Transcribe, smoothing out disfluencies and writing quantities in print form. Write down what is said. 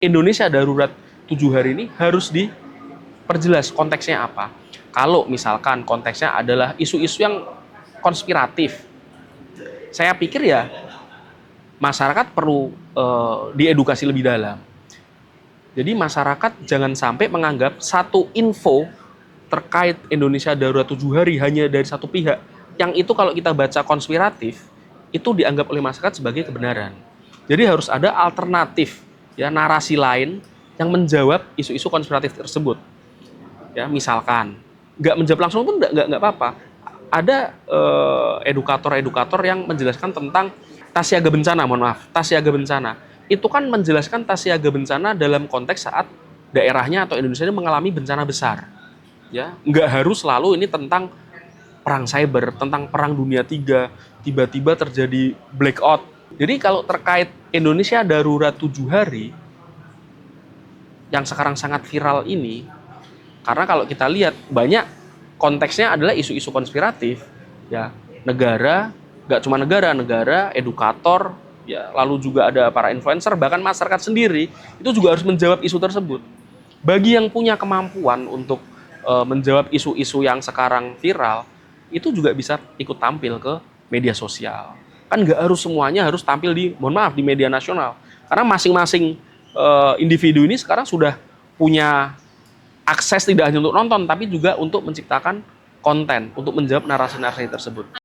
Indonesia darurat 7 hari ini harus diperjelas konteksnya apa. Kalau misalkan konteksnya adalah isu-isu yang konspiratif, saya pikir ya masyarakat perlu diedukasi lebih dalam. Jadi masyarakat jangan sampai menganggap satu info terkait Indonesia darurat 7 hari hanya dari satu pihak. Yang itu kalau kita baca konspiratif, itu dianggap oleh masyarakat sebagai kebenaran. Jadi harus ada alternatif, ya, narasi lain yang menjawab isu-isu konspiratif tersebut. Ya, misalkan nggak menjawab langsung pun nggak apa-apa. Ada edukator-edukator yang menjelaskan tentang tas siaga bencana, mohon maaf, tas siaga bencana. Itu kan menjelaskan tas siaga bencana dalam konteks saat daerahnya atau Indonesia ini mengalami bencana besar. Ya, nggak harus selalu ini tentang perang cyber, tentang perang dunia 3, tiba-tiba terjadi blackout. Jadi kalau terkait Indonesia darurat 7 hari, yang sekarang sangat viral ini, karena kalau kita lihat banyak konteksnya adalah isu-isu konspiratif, ya, negara, nggak cuma negara, edukator, ya, lalu juga ada para influencer, bahkan masyarakat sendiri itu juga harus menjawab isu tersebut. Bagi yang punya kemampuan untuk menjawab isu-isu yang sekarang viral, itu juga bisa ikut tampil ke media sosial. Kan nggak harus semuanya harus tampil di, mohon maaf, di media nasional. Karena masing-masing individu ini sekarang sudah punya akses tidak hanya untuk nonton, tapi juga untuk menciptakan konten, untuk menjawab narasi-narasi tersebut.